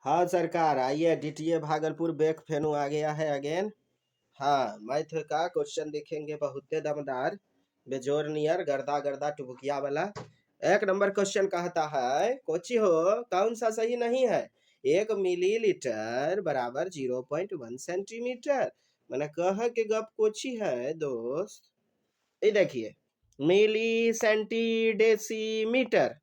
हाँ सरकार, आइए डीटीए भागलपुर बैक फेनु आ गया है अगेन। हाँ, मैथ का क्वेश्चन देखेंगे, बहुत दमदार, बेजोर नियर, गर्दा गर्दा टुबुकिया वाला। एक नंबर क्वेश्चन कहता है, कोची हो कौन सा सही नहीं है। 1 मिलीलीटर बराबर 0.1 सेंटीमीटर। मैंने कहा कि गप कोची है दोस्त। ये देखिए, milli centi decimetre,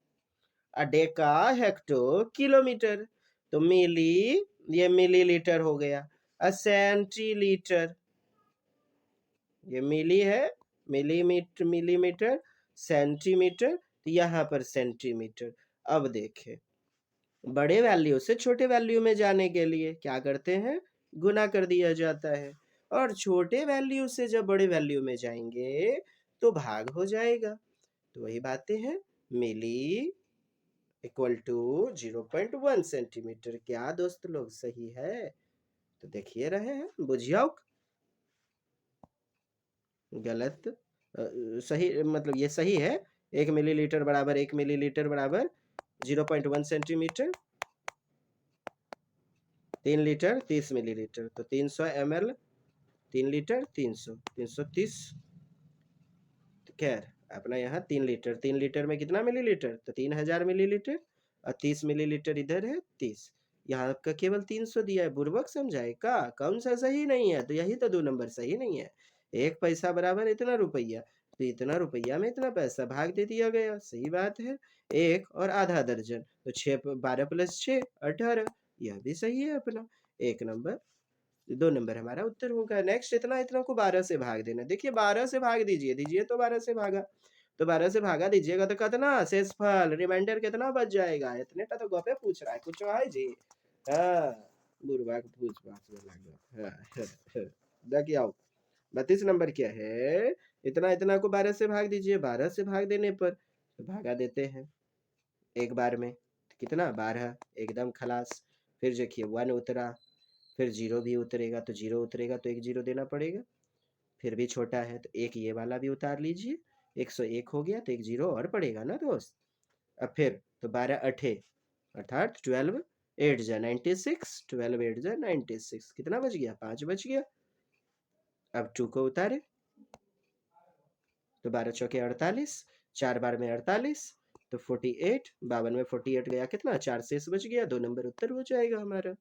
deca hecto kilometre. तो मिली, ये मिलीलीटर हो गया। सेंटीलीटर, ये मिली है, मिलीमीटर मिलीमीटर, सेंटीमीटर, तो यहाँ पर सेंटीमीटर। अब देखें, बड़े वैल्यू से छोटे वैल्यू में जाने के लिए क्या करते हैं, गुना कर दिया जाता है। और छोटे वैल्यू से जब बड़े वैल्यू में जाएंगे तो भाग हो जाएगा। तो वही बातें हैं, मिली इक्वल टू 0.1 सेंटीमीटर। क्या दोस्त लोग सही है? तो देखिए रहे हैं, बुझियो गलत सही, मतलब ये सही है। 1 मिलीलीटर बराबर 1 मिलीलीटर बराबर 0.1 सेंटीमीटर। 3 लीटर 30 मिलीलीटर, तो 300 ml, 3 लीटर 300, 330। खैर अपना यहाँ 3 लीटर में कितना मिलीलीटर, तो 3000 मिलीलीटर। और 30 मिलीलीटर इधर है 30, यहाँ आपका केवल 300 दिया है। बुर्बक समझाए का, कौन सा सही नहीं है, तो यही तो 2 नंबर सही नहीं है। 1 पैसा बराबर इतना रुपया, तो इतना रुपया में इतना पैसा भाग दे दिया गया, सही बात है। 1 और आधा दर्जन, तो 6 12 प्लस 6 18, यह भी सही है अपना। 1 नंबर, 2 नंबर हमारा उत्तर होगा। नेक्स्ट, इतना इतना को 12 से भाग देना। देखिए 12 से भाग दीजिए, दीजिए तो 12 से भागा, तो 12 से भागा दीजिएगा तो कितना शेषफल रिमाइंडर कितना बच जाएगा। इतने टा तो गपे पूछ रहा है, कुछ है जी। हाँ, बुरबा को पूछ पाछ में लग गया। हाँ, देखिए आओ, 32 नंबर क्या है, इतना इतना को 12 से भाग दीजिए। 12 से भाग देने पर तो भागा देते हैं एक बार में, तो कितना 12, एकदम खलास। फिर देखिए 1 उतरा, फिर 0 भी उतरेगा, तो 0 उतरेगा तो एक 0 देना पड़ेगा। फिर भी छोटा है तो एक ये वाला भी उतार लीजिए, 101 हो गया तो एक 0 और पड़ेगा ना दोस्त। अब फिर तो 12 अठे अर्थात 12 8 जा 96, 12 8 जा 96, कितना बच गया, 5 बच गया। अब 2 को उतारे तो 12 चौके 48, 4 बार में 48, तो 48, 52 में 48 गया कितना, 4 शेष बच गया। 2 नंबर उत्तर हो जाएगा हमारा।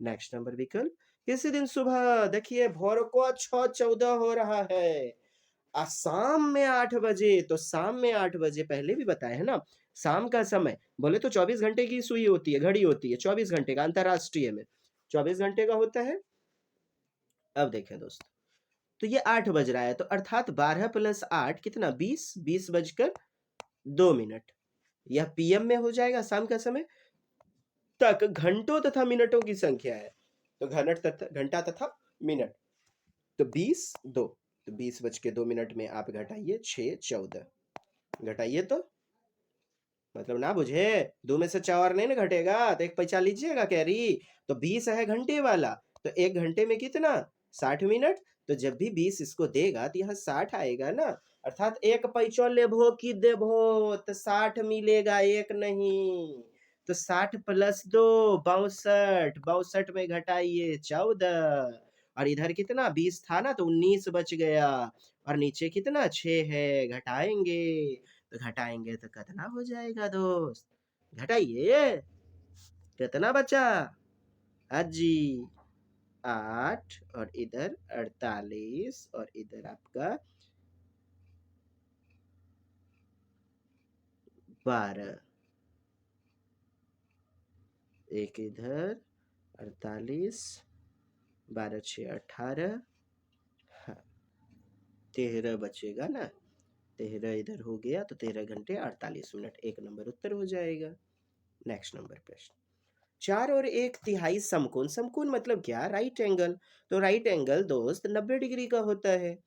नेक्स्ट नंबर विकल्प, किसी दिन सुबह देखिए भोर को 6:14 हो रहा है, शाम में 8 बजे, तो शाम में 8 बजे पहले भी बताया है ना। शाम का समय बोले तो 24 घंटे की सुई होती है, घड़ी होती है, 24 घंटे का, अंतरराष्ट्रीय में 24 घंटे का होता है। अब देखें दोस्त, तो ये 8 बज रहा है, तो अर्थात 12 प्लस 8 कितना, 20, 20:02। यह पीएम में हो जाएगा, शाम का समय तक घंटों तथा मिनटों की संख्या है, तो घंटा तथा मिनट, तो 20:02, तो 20:02 में आप घटाइए 6:14, घटाइए तो मतलब ना बुझे, 2 में से 4 नहीं ना घटेगा, तो एक पैसा लीजिएगा कैरी। तो 20 है घंटे वाला, तो 1 घंटे में कितना, 60 मिनट। तो जब भी 20 इसको देगा तो यहाँ 60 आएगा ना, अर्थात एक पैसा लेबो कि देबो, तो 60 मिलेगा, एक नहीं। तो 60 प्लस 2 62, 62 में घटाइए 14, और इधर कितना 20 था ना, तो 19 बच गया। और नीचे कितना 6 है, घटाएंगे तो घटाएंगे तो कितना हो जाएगा दोस्त, घटाइए, कितना बचा अजी, 8, और इधर 48, और इधर आपका 12, एक इधर 48, 12 6 18, हाँ 13 बचेगा ना, 13 इधर हो गया, तो 13 घंटे 48 मिनट, एक नंबर उत्तर हो जाएगा। नेक्स्ट नंबर प्रश्न, 4 और 1/3 समकोण, समकोण मतलब क्या, राइट एंगल। तो राइट एंगल दोस्त 90 डिग्री का होता है,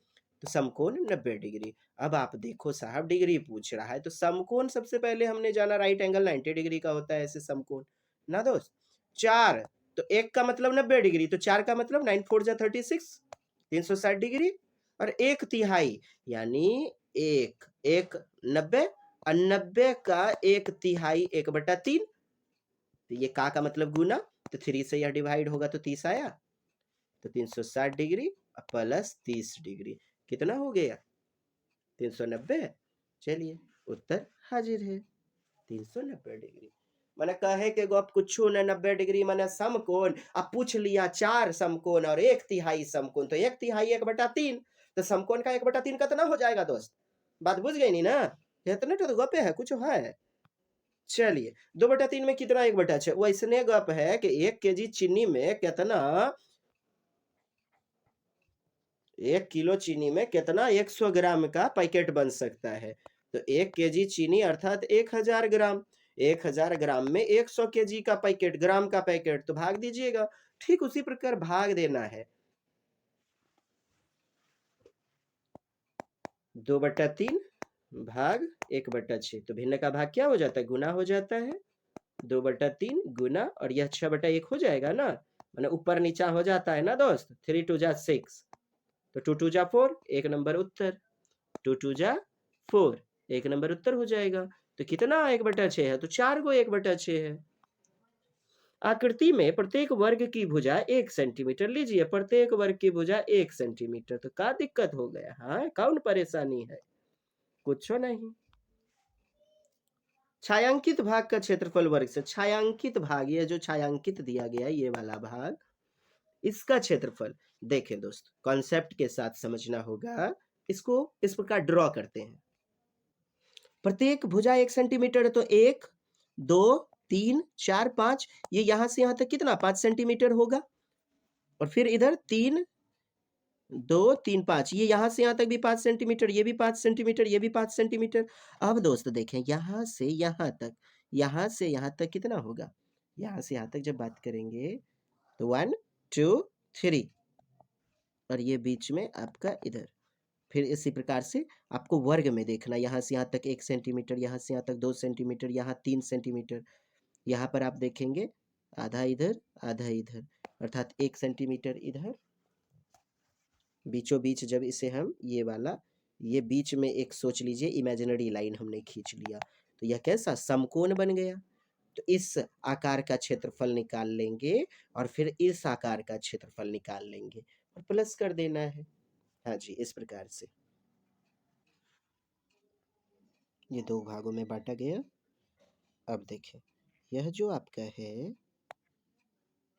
तो समकोण 90 डिग्री। अब आप देखो साहब, डिग्री पूछ रहा है, तो समकोण सबसे पहले हमने जाना राइट एंगल 90 डिग्री का होता है, ऐसे समकोण ना दोस्त। 4, तो 1 का मतलब 90 डिग्री, तो 4 का मतलब 9 4 जा 36, 360 डिग्री। और 1/3 यानी 1 1 90, और 90 का 1/3 1/3, तो ये का मतलब गुना, तो 3 से यह डिवाइड होगा तो 30 आया, तो 360 डिग्री प्लस 30 डिग्री कितना हो गया 390। चलिए उत्तर हाजिर है 390 डिग्री। मैंने कहे के गप कुछ न 90 डिग्री मैंने समकोण, अब पूछ लिया 4 समकोण और 1/3 समकोण, तो 1/3 1/3, तो समकोण का 1/3 कितना हो जाएगा दोस्त? बात बुझ गई नहीं ना? इतने तो गपे है, कुछ है। चलिए 2/3 में कितना 1/6, वैसने गप है कि 1 केजी चीनी में कितना, 1 किलो चीनी में कितना 100 ग्राम का पैकेट बन सकता है। तो 1 केजी चीनी अर्थात 1000 ग्राम, 1000 ग्राम में 100 केजी का पैकेट, ग्राम का पैकेट, तो भाग दीजिएगा। ठीक उसी प्रकार भाग देना है। 2/3 भाग 1/6, तो भिन्न का भाग क्या हो जाता है? गुना हो जाता है। 2/3 गुना, और यह 6/1 हो जाएगा ना, मैंने ऊपर नीचा हो जाता है ना दोस्त। 3 2 जा 6, तो 2 2 जा 4, 1 नंबर उत्तर। 2 2 जा 4, 1 नंबर उत्तर हो जाएगा। तो कितना 1/6 है? तो 4 को 1/6 है। आकृति में प्रत्येक वर्ग की भुजा 1 सेंटीमीटर लीजिए, प्रत्येक वर्ग की भुजा 1 सेंटीमीटर, तो क्या दिक्कत हो गया? हाँ, कौन परेशानी है? कुछ नहीं। छायांकित भाग का क्षेत्रफल वर्ग से, छायांकित भाग, ये जो छायांकित दिया गया ये वाला भाग, इसका क्षेत्रफल देखें दोस्त, कॉन्सेप्ट के साथ समझना होगा। इसको इस प्रकार ड्रॉ करते हैं। प्रत्येक भुजा 1 सेंटीमीटर है, तो 1 2 3 4 5, ये यहां से यहां तक कितना 5 सेंटीमीटर होगा। और फिर इधर 3 2 3 5, ये यहां से यहां तक भी 5 सेंटीमीटर, ये भी 5 सेंटीमीटर, ये भी 5 सेंटीमीटर। अब दोस्त देखें यहां से यहां तक, यहां से यहां तक कितना होगा? यहां से यहां तक जब बात करेंगे तो 1 2 3, और ये बीच में आपका इधर। फिर इसी प्रकार से आपको वर्ग में देखना, यहाँ से यहाँ तक 1 सेंटीमीटर, यहाँ से यहाँ तक 2 सेंटीमीटर, यहाँ 3 सेंटीमीटर, यहाँ पर आप देखेंगे आधा इधर आधा इधर, अर्थात 1 सेंटीमीटर इधर। बीचों बीच जब इसे हम ये वाला, ये बीच में एक सोच लीजिए इमेजिनरी लाइन हमने खींच लिया, तो यह कैसा समकोण बन गया। तो इस आकार का क्षेत्रफल निकाल लेंगे और फिर इस आकार का क्षेत्रफल निकाल लेंगे और प्लस कर देना है। हाँ जी, इस प्रकार से ये 2 भागों में बांटा गया। अब देखें यह जो आपका है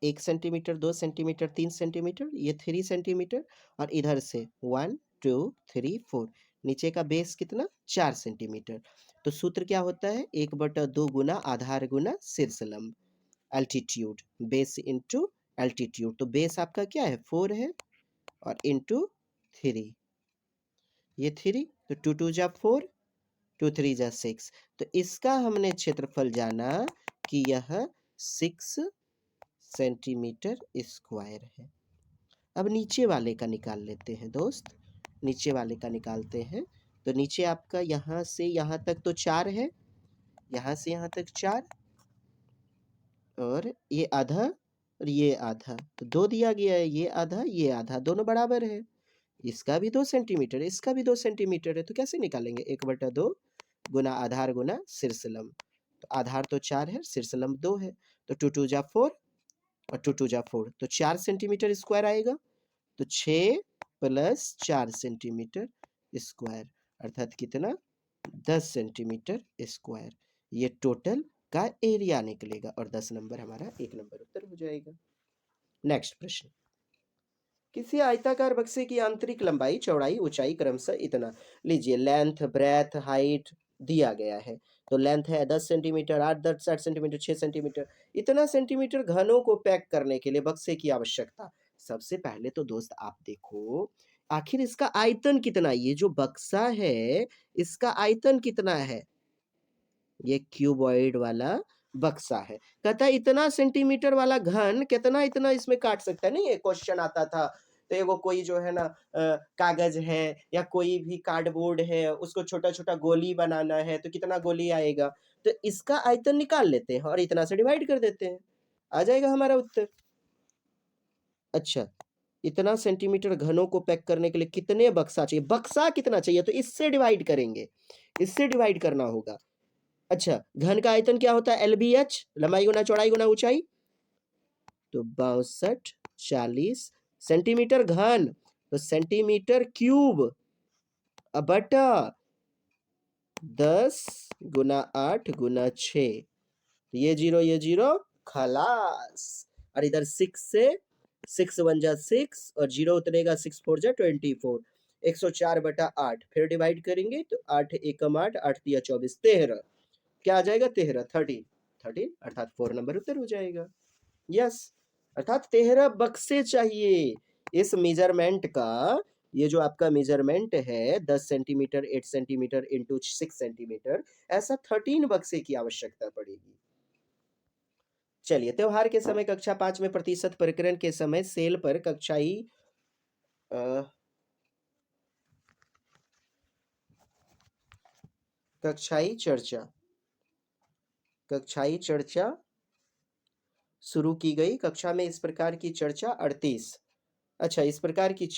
1 सेंटीमीटर 2 सेंटीमीटर 3 सेंटीमीटर, ये 3 सेंटीमीटर, और इधर से 1 2 3 4, नीचे का बेस कितना 4 सेंटीमीटर। तो सूत्र क्या होता है? 1/2 गुना आधार गुना शीर्षलंब, एल्टीट्यूड, बेस इंटू एल्टीट्यूड। तो बेस आपका क्या है 4 है, और इंटू 3, ये 3, तो 2 2 जा 4, 2 3 जा 6। तो इसका हमने क्षेत्रफल जाना कि यह 6 सेंटीमीटर स्क्वायर है। अब नीचे वाले का निकाल लेते हैं दोस्त, नीचे वाले का निकालते हैं। तो नीचे आपका यहाँ से यहाँ तक तो 4 है, यहाँ से यहाँ तक 4, और ये आधा और ये आधा, तो 2 दिया गया है, ये आधा दोनों बराबर है। इसका भी 2 सेंटीमीटर, इसका भी 2 सेंटीमीटर है, तो कैसे निकालेंगे? 1/2 गुना आधार गुना शीर्षलंब। तो आधार तो 4 है, शीर्षलंब 2 है, तो 2 2 जा 4 और 2 2 जा 4, तो 4 सेंटीमीटर स्क्वायर आएगा। तो 6 प्लस 4 सेंटीमीटर स्क्वायर, अर्थात कितना 10 सेंटीमीटर स्क्वायर, ये टोटल का एरिया निकलेगा, और 10 नंबर हमारा 1 नंबर उत्तर हो जाएगा। नेक्स्ट प्रश्न, किसी आयताकार बक्से की आंतरिक लंबाई चौड़ाई ऊंचाई क्रमशः इतना, लीजिए लेंथ ब्रेथ हाइट दिया गया है। तो लेंथ है 10 सेंटीमीटर, 8 10 60 सेंटीमीटर, 6 सेंटीमीटर, इतना सेंटीमीटर घनों को पैक करने के लिए बक्से की आवश्यकता। सबसे पहले तो दोस्त आप देखो आखिर इसका आयतन कितना है, ये जो बक्सा है इसका आयतन कितना है। ये क्यूबॉइड वाला बक्सा है, कहता है इतना सेंटीमीटर वाला घन कितना इतना इसमें काट सकता है। नहीं, ये क्वेश्चन आता था तो एगो कोई जो है ना कागज है या कोई भी कार्डबोर्ड है, उसको छोटा छोटा गोली बनाना है तो कितना गोली आएगा, तो इसका आयतन निकाल लेते हैं और इतना से डिवाइड कर देते हैं, आ जाएगा हमारा उत्तर। अच्छा, इतना सेंटीमीटर घनों को पैक करने के लिए कितने बक्सा चाहिए, बक्सा कितना चाहिए, तो इससे डिवाइड करेंगे, इससे डिवाइड करना होगा। अच्छा, घन का आयतन क्या होता है? LBH, लंबाई गुना चौड़ाई गुना ऊंचाई। तो 62 40 सेंटीमीटर घन, तो सेंटीमीटर क्यूब बटा 10 गुना 8 गुना 6, ये जीरो खलास। और इधर 6 से 6 1 जा 6 और जीरो उतरेगा 6 4 जा 24, 104 बटा 8, फिर डिवाइड करेंगे तो 8 एकम 8, 8 तिया 24, 13, क्या आ जाएगा 13, 13 अर्थात 4 नंबर उत्तर हो जाएगा। यस, अर्थात 13 बक्से चाहिए इस मेजरमेंट का। ये जो आपका मेजरमेंट है 10 सेंटीमीटर 8 सेंटीमीटर इंटू 6 सेंटीमीटर, ऐसा 13 बक्से की आवश्यकता पड़ेगी। चलिए, त्योहार के समय कक्षा 5 में प्रतिशत प्रकरण के समय सेल पर कक्षाई चर्चा शुरू की गई। कक्षा में इस प्रकार की चर्चा 38, अच्छा इस प्रकार की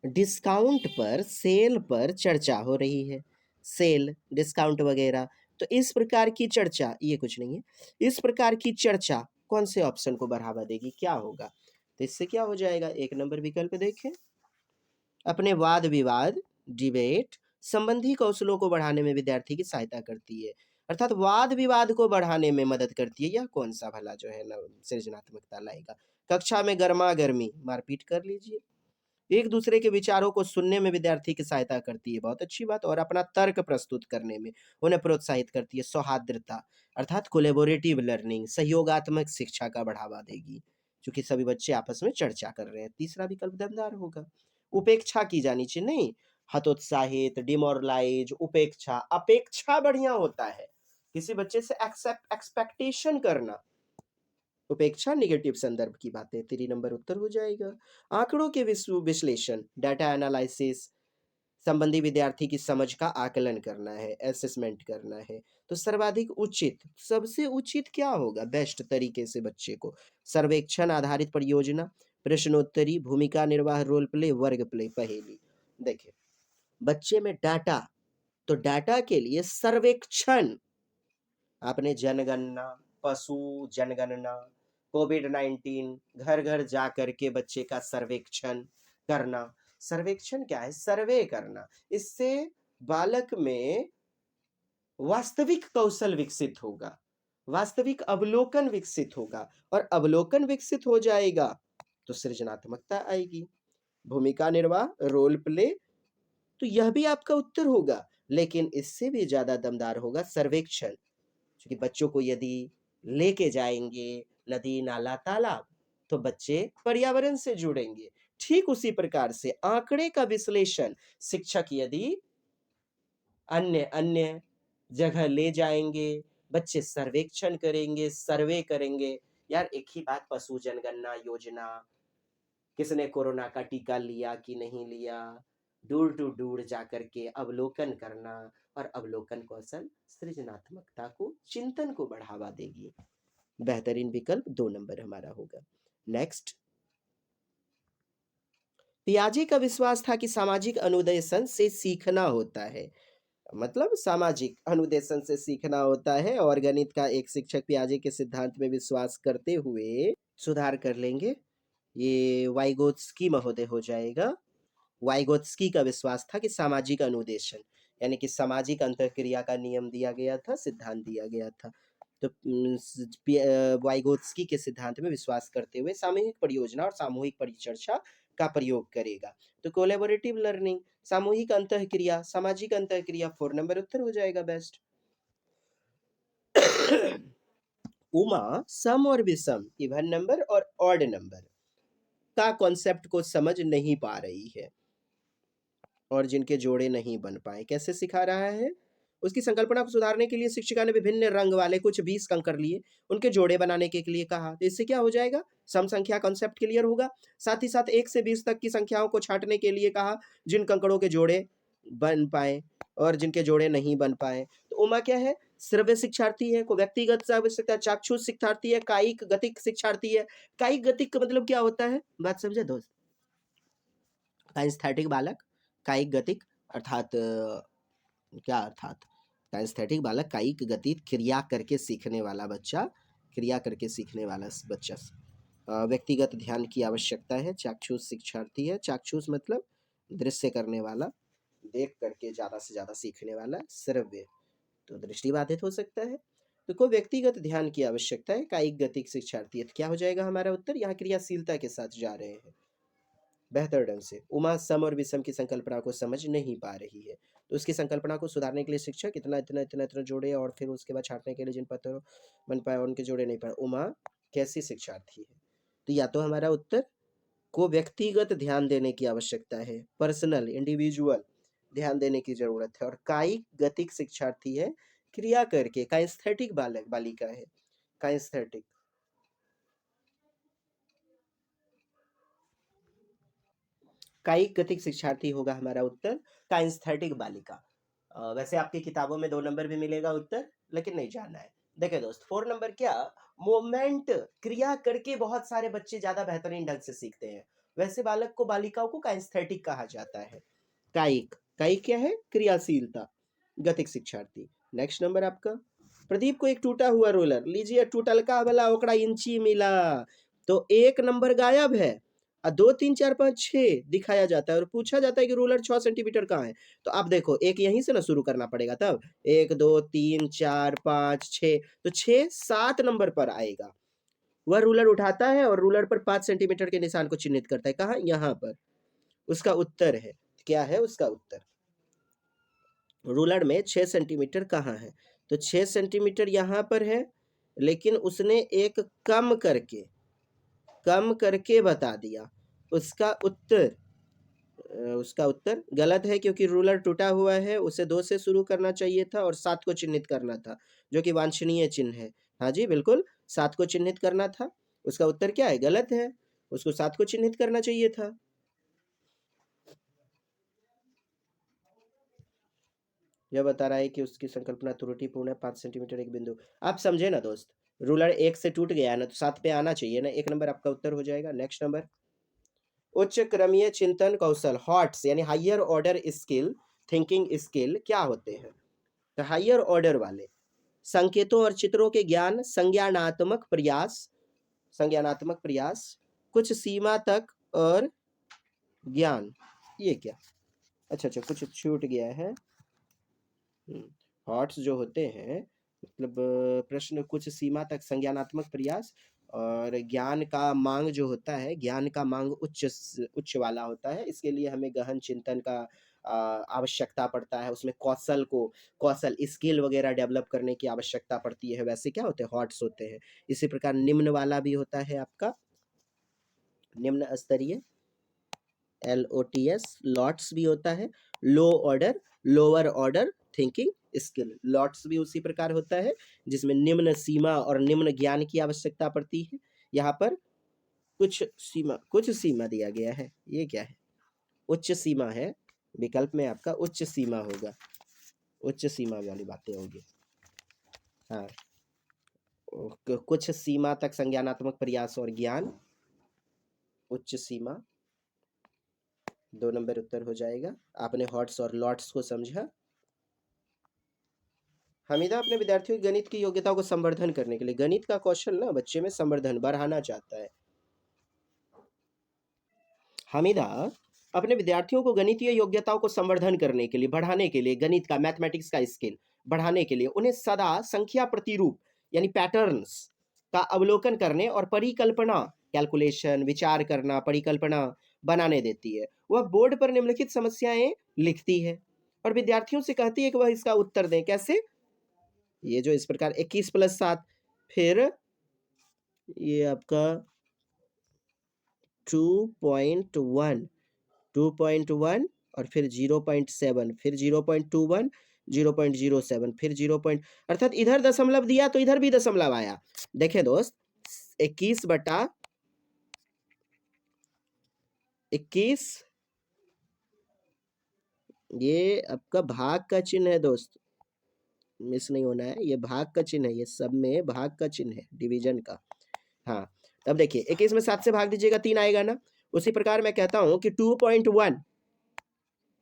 डिस्काउंट पर सेल पर चर्चा हो रही है, सेल डिस्काउंट वगैरह, तो इस प्रकार की चर्चा, ये कुछ नहीं है, इस प्रकार की चर्चा कौन से ऑप्शन को बढ़ावा देगी, क्या होगा, तो इससे क्या हो जाएगा, 1 नंबर विकल्प देखें, अपने वाद विवाद डिबेट संबंधी कौशलों को बढ़ाने में विद्यार्थी की सहायता करती है, अर्थात वाद विवाद को बढ़ाने में मदद करती है। यह कौन सा भला जो है ना सृजनात्मकता लाएगा। कक्षा में गर्मा गर्मी मारपीट कर लीजिए, एक दूसरे के विचारों को सुनने में विद्यार्थी की सहायता करती है, बहुत अच्छी बात, और अपना तर्क प्रस्तुत करने में उन्हें प्रोत्साहित करती है। सौहार्द्रता अर्थात कोलेबोरेटिव लर्निंग, सहयोगात्मक शिक्षा का बढ़ावा देगी, क्योंकि सभी बच्चे आपस में चर्चा कर रहे हैं। तीसरा विकल्प दमदार होगा। उपेक्षा की जानी चाहिए, नहीं हतोत्साहित, डिमोरलाइज, उपेक्षा, अपेक्षा बढ़िया होता है, किसी बच्चे से एक्सपेक्टेशन करना, उपेक्षा निगेटिव संदर्भ की बातें, 3 नंबर उत्तर हो जाएगा। आंकड़ों के विश्लेषण, डाटा एनालिसिस संबंधी विद्यार्थी की समझ का आकलन करना है, असेसमेंट करना है, तो सर्वाधिक उचित, सबसे उचित क्या होगा, बेस्ट तरीके से बच्चे को सर्वेक्षण आधारित परियोजना, प्रश्नोत्तरी, भूमिका निर्वाह, रोल प्ले, वर्ग प्ले, पहेली। देखिए बच्चे में डाटा, तो डाटा के लिए सर्वेक्षण, आपने जनगणना, पशु जनगणना, कोविड-19, घर घर जा करके बच्चे का सर्वेक्षण करना। सर्वेक्षण क्या है, सर्वे करना, इससे बालक में वास्तविक कौशल विकसित होगा, वास्तविक अवलोकन विकसित होगा, और अवलोकन विकसित हो जाएगा तो सृजनात्मकता आएगी। भूमिका निर्वाह, रोल प्ले, तो यह भी आपका उत्तर होगा, लेकिन इससे भी ज्यादा दमदार होगा सर्वेक्षण, क्योंकि बच्चों को यदि लेके जाएंगे नदी नाला तालाब तो बच्चे पर्यावरण से जुड़ेंगे। ठीक उसी प्रकार से आंकड़े का विश्लेषण शिक्षक यदि अन्य अन्य जगह ले जाएंगे, बच्चे सर्वेक्षण करेंगे, सर्वे करेंगे। यार एक ही बात, पशु जनगणना योजना, किसने कोरोना का टीका लिया कि नहीं लिया, दूर टू दूर जाकर के अवलोकन करना, और अवलोकन कौशल सृजनात्मकता को, चिंतन को बढ़ावा देगी। बेहतरीन विकल्प 2 नंबर हमारा होगा। नेक्स्ट, पियाजे का विश्वास था कि सामाजिक अनुदेशन से सीखना होता है, मतलब सामाजिक अनुदेशन से सीखना होता है, और गणित का एक शिक्षक पियाजे के सिद्धांत में विश्वास करते हुए सुधार कर लेंगे, ये वाइगोत्स्की महोदय हो जाएगा। वाइगोत्स्की का विश्वास था कि सामाजिक अनुदेशन यानी कि सामाजिक अंतःक्रिया का नियम दिया गया था, सिद्धांत दिया गया था, तो वाइगोत्स्की के सिद्धांत में विश्वास करते हुए सामूहिक परियोजना और सामूहिक परिचर्चा का प्रयोग करेगा। तो कोलैबोरेटिव लर्निंग, सामूहिक अंतःक्रिया, सामाजिक अंतःक्रिया, 4 नंबर उत्तर हो जाएगा बेस्ट। उमा सम और विषम, इवन नंबर और ऑड नंबर का कॉन्सेप्ट को समझ नहीं पा रही है, और जिनके जोड़े नहीं बन पाए, कैसे सिखा रहा है, उसकी संकल्पना को सुधारने के लिए शिक्षिका ने विभिन्न रंग वाले कुछ 20 कंकर लिए, उनके जोड़े बनाने के लिए कहा, तो इससे क्या हो जाएगा, सम संख्या कॉन्सेप्ट क्लियर होगा। साथ ही साथ 1 से 20 तक की संख्याओं को छांटने के लिए कहा, जिन कंकड़ों के जोड़े बन पाए और जिनके जोड़े नहीं बन पाए। तो उमा क्या है, श्रव्य शिक्षार्थी है, को व्यक्तिगत आवश्यकता, चाक्षुष शिक्षार्थी है, कायिक गतिक शिक्षार्थी है। कायिक गतिक का मतलब क्या होता है, बात समझे दोस्त, काइंस्थेटिक बालक, कायिक गतिक अर्थात क्या अर्थात, काइंस्थेटिक बालक, कायिक गति, क्रिया करके सीखने वाला बच्चा, क्रिया करके सीखने वाला बच्चा, व्यक्तिगत ध्यान की आवश्यकता है। चाक्षुष शिक्षार्थी है, चाक्षुष मतलब दृश्य करने वाला, देख करके ज़्यादा से ज़्यादा सीखने वाला। श्रव्य तो दृष्टिबाधित हो सकता है। तो को व्यक्तिगत ध्यान की आवश्यकता है, कायिक गतिक शिक्षार्थी है। तो क्या हो जाएगा हमारा उत्तर? यहाँ क्रियाशीलता के साथ जा रहे हैं बेहतर ढंग से। उमा सम और विषम की संकल्पना को समझ नहीं पा रही है, तो उसकी संकल्पना को सुधारने के लिए शिक्षक इतना इतना इतना इतना जोड़े और फिर उसके बाद छांटने के लिए जिन पत्थर बन पाए उनके जोड़े नहीं पाए। उमा कैसी शिक्षार्थी है? तो या तो हमारा उत्तर को व्यक्तिगत ध्यान देने की आवश्यकता है, पर्सनल इंडिविजुअल ध्यान देने की जरूरत है, और कायिक गतिक शिक्षार्थी है, क्रिया करके काइस्थेटिक बालक बालिका है, काइस्थेटिक। कायिक गतिक शिक्षार्थी होगा हमारा उत्तर, काइस्थेटिक बालिका। वैसे आपकी किताबों में 2 नंबर भी मिलेगा उत्तर, लेकिन नहीं जाना है। देखिए दोस्त, 4 नंबर क्या, मोमेंट क्रिया करके बहुत सारे बच्चे ज्यादा बेहतरीन ढंग से सीखते हैं, वैसे बालक को बालिकाओं को काइस्थेटिक कहा जाता है। कायिक, कायिक क्या है? क्रियाशीलता। गतिक शिक्षार्थी। नेक्स्ट नंबर आपका, प्रदीप को एक टूटा हुआ रोलर, लीजिए टूटलका वाला ओकड़ा इंची मिला, तो 1 नंबर गायब है, 2 3 4 5 6 दिखाया जाता है, और पूछा जाता है कि रूलर 6 सेंटीमीटर कहाँ है। तो आप देखो, एक यहीं से ना शुरू करना पड़ेगा, तब 1 2 3 4 5 6, तो 6 7 नंबर पर आएगा। वह रूलर उठाता है और रूलर पर 5 सेंटीमीटर के निशान को चिन्हित करता है। कहाँ? यहाँ पर। उसका उत्तर है, क्या है उसका उत्तर? रूलर में 6 सेंटीमीटर कहाँ है? तो 6 सेंटीमीटर यहाँ पर है, लेकिन उसने एक कम करके बता दिया। उसका उत्तर गलत है, क्योंकि रूलर टूटा हुआ है, उसे 2 से शुरू करना चाहिए था और 7 को चिन्हित करना था, जो कि वांछनीय चिन्ह है। हाँ जी बिल्कुल, 7 को चिन्हित करना था। उसका उत्तर क्या है? गलत है, उसको 7 को चिन्हित करना चाहिए था। यह बता रहा है कि उसकी संकल्पना त्रुटिपूर्ण है, 5 सेंटीमीटर एक बिंदु। आप समझे ना दोस्त, रूलर 1 से टूट गया ना, तो 7 पे आना चाहिए ना। 1 नंबर आपका उत्तर हो जाएगा। नेक्स्ट नंबर, उच्च क्रमीय चिंतन कौशल, हॉट्स यानी higher order skill, thinking skill क्या होते हैं? तो हायर ऑर्डर वाले संकेतों और चित्रों के ज्ञान, संज्ञानात्मक प्रयास, कुछ सीमा तक और ज्ञान। ये क्या? अच्छा अच्छा, कुछ छूट गया है। हॉट्स जो होते हैं, मतलब प्रश्न कुछ सीमा तक संज्ञानात्मक प्रयास, और ज्ञान का मांग जो होता है, ज्ञान का मांग उच्च वाला होता है, इसके लिए हमें गहन चिंतन का आवश्यकता पड़ता है, उसमें कौशल स्किल वगैरह डेवलप करने की आवश्यकता पड़ती है। वैसे क्या होते हैं? हॉट्स होते हैं। इसी प्रकार निम्न वाला भी होता है आपका, निम्न स्तरीय, LOTS, लॉट्स भी होता है। Low order, lower order thinking skill, LOTS भी उसी प्रकार होता है, जिसमें निम्न सीमा और निम्न ज्ञान की आवश्यकता पड़ती है। यहाँ पर कुछ सीमा दिया गया है, ये क्या है? उच्च सीमा है, विकल्प में आपका उच्च सीमा होगा, उच्च सीमा वाली बातें होगी। हाँ, कुछ सीमा तक संज्ञानात्मक प्रयास और ज्ञान, उच्च सीमा। 2 नंबर उत्तर हो जाएगा। आपने हॉट्स और लॉट्स को समझा। हमीदा अपने विद्यार्थियों की गणित की योग्यता को संवर्धन करने के लिए, गणित का कौशल ना बच्चे में संवर्धन बढ़ाना चाहता है। हमीदा अपने विद्यार्थियों को गणितीय योग्यताओं को संवर्धन करने के लिए, बढ़ाने के लिए, गणित का, मैथमेटिक्स का स्किल बढ़ाने के लिए उन्हें सदा संख्या प्रतिरूप यानी पैटर्न्स का अवलोकन करने और परिकल्पना, कैलकुलेशन, विचार करना, परिकल्पना बनाने देती है। वह बोर्ड पर निम्नलिखित समस्याएं लिखती है और विद्यार्थियों से कहती है कि वह इसका उत्तर दें। कैसे? ये जो इस प्रकार 21 + 7, फिर ये आपका 2.1 और फिर 0.7, फिर 0.21, 0.07, फिर 0. अर्थात इधर दशमलव दिया तो इधर भी दशमलव आया। देखें दोस्त, 21 ये आपका भाग का चिन्ह है दोस्त, मिस नहीं होना है, ये भाग का चिन्ह है, ये सब में भाग का चिन्ह है, डिवीजन का। हाँ, तब देखिए 21 में 7 से भाग दीजिएगा 3 आएगा ना। उसी प्रकार मैं कहता हूं कि 2.1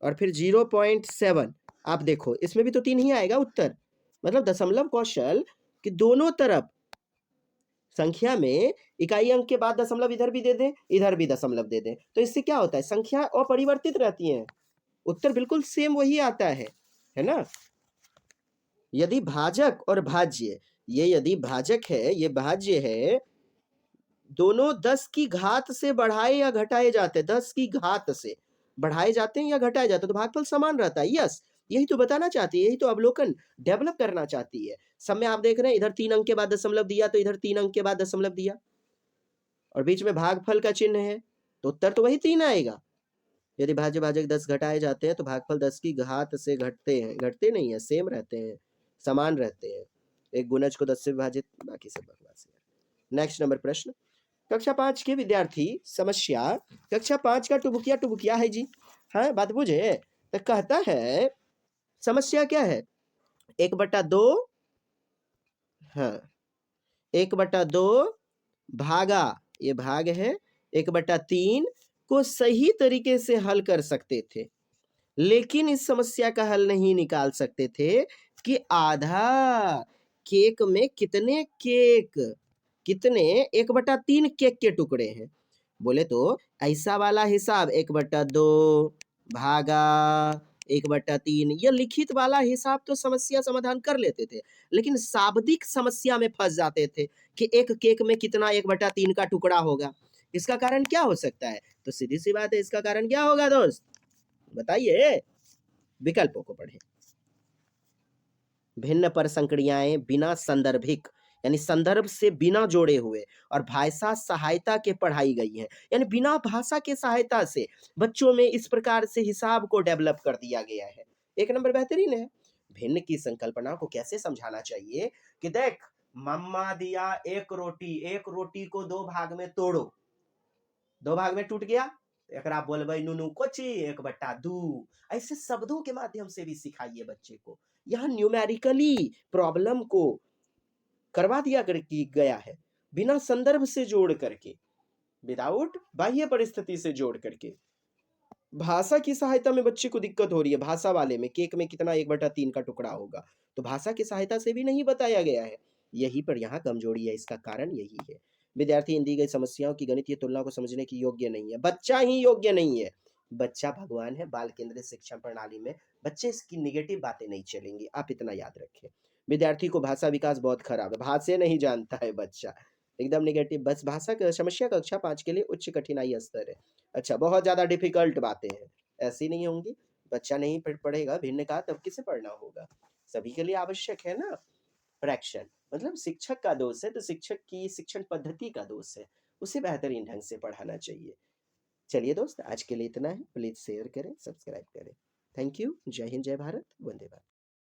और फिर 0.7, आप देखो इसमें भी तो 3 ही आएगा उत्तर। मतलब दशमलव कौशल कि दोनों तरफ संख्या में इकाई अंक के बाद दशमलव इधर भी दे दें, इधर भी दशमलव दे दें, तो इससे क्या होता है, संख्या अपरिवर्तित रहती है, उत्तर बिल्कुल सेम वही आता है ना। यदि भाजक और भाज्य, ये यदि भाजक है, ये भाज्य है, दोनों 10 की घात से बढ़ाए या घटाए जाते हैं, 10 की घात से बढ़ाए जाते हैं या घटाए जाते हैं, तो भागफल समान रहता है। यस, यही तो बताना चाहती है, यही तो अवलोकन डेवलप करना चाहती है। सब में आप देख रहे हैं, इधर 3 अंक के बाद दशमलव दिया तो इधर 3 अंक के बाद दशमलव दिया, और बीच में भागफल का चिन्ह है, तो उत्तर तो वही 3 आएगा। यदि भाज्य भाजक 10 घटाए जाते हैं तो भागफल 10 की घात से घटते हैं, घटते नहीं है, सेम रहते हैं, समान रहते हैं। एक गुणज को 10 से विभाजित, बाकी सब बकवास है। नेक्स्ट नंबर प्रश्न, कक्षा 5 के विद्यार्थी समस्या, कक्षा 5 का टुबुकिया टुबुकिया है जी, हाँ बात बुझे, तो कहता है समस्या क्या है, 1/2, हाँ 1/2 भागा, ये भाग है, 1/3 को सही तरीके से हल कर सकते थे, लेकिन इस समस्या का हल नहीं निकाल सकते थे कि आधा केक में कितने केक, कितने 1/3 केक के टुकड़े हैं। बोले तो ऐसा वाला हिसाब 1/2 भागा 1/3, यह लिखित वाला हिसाब तो समस्या समाधान कर लेते थे, लेकिन शाब्दिक समस्या में फंस जाते थे कि एक केक में कितना 1/3 का टुकड़ा होगा। इसका कारण क्या हो सकता है, तो सीधी सी बात है, इसका कारण क्या होगा दोस्त, बताइए, विकल्पों को पढ़ें। भिन्न परसंक्रियाएं बिना संदर्भिक, यानी संदर्भ से बिना जोड़े हुए, और भाषा सहायता के पढ़ाई गई है, यानी बिना भाषा के सहायता से बच्चों में इस प्रकार से हिसाब को डेवलप कर दिया गया है। एक नंबर बेहतरीन है। भिन्न की संकल्पना को कैसे समझाना चाहिए कि देख, मम्मा दिया एक रोटी, एक रोटी को 2 भाग में तोड़ो, 2 भाग में टूट गया, एकरा बोलबे नुनु कोची 1/2, ऐसे शब्दों के माध्यम से भी सिखाइए बच्चे को। यहाँ न्यूमेरिकली प्रॉब्लम को करवा दिया गया है, बिना संदर्भ से जोड़ करके, विदाउट बाह्य परिस्थिति से जोड़ करके। भाषा की सहायता में बच्चे को दिक्कत हो रही है, भाषा वाले में केक में कितना 1/3 का टुकड़ा होगा, तो भाषा की सहायता से भी नहीं बताया गया है, यही पर यहाँ कमजोरी है, इसका कारण यही है। विद्यार्थी इन दी गई समस्याओं की गणितीय तुलना को समझने की योग्य नहीं है, बच्चा ही योग्य नहीं है। बच्चा भगवान है, बाल केंद्रित शिक्षा प्रणाली में बच्चे इसकी निगेटिव बातें नहीं चलेंगी, आप इतना याद रखें। विद्यार्थी को भाषा विकास बहुत खराब है, भाषा नहीं जानता है बच्चा, एकदम निगेटिव, बस भाषा का समस्या कक्षा 5 के लिए उच्च कठिनाई स्तर है। अच्छा, बहुत ज्यादा डिफिकल्ट बातें हैं, ऐसी नहीं होंगी, बच्चा नहीं पढ़ेगा भिन्न का, तब किसे पढ़ना होगा, सभी के लिए आवश्यक है ना। फ्रैक्शन मतलब शिक्षक का दोष है, तो शिक्षक की शिक्षण पद्धति का दोष है, उसे बेहतरीन ढंग से पढ़ाना चाहिए। चलिए दोस्त, आज के लिए इतना है, प्लीज शेयर करें, सब्सक्राइब करें। थैंक यू, जय हिंद, जय भारत, वंदे मातरम।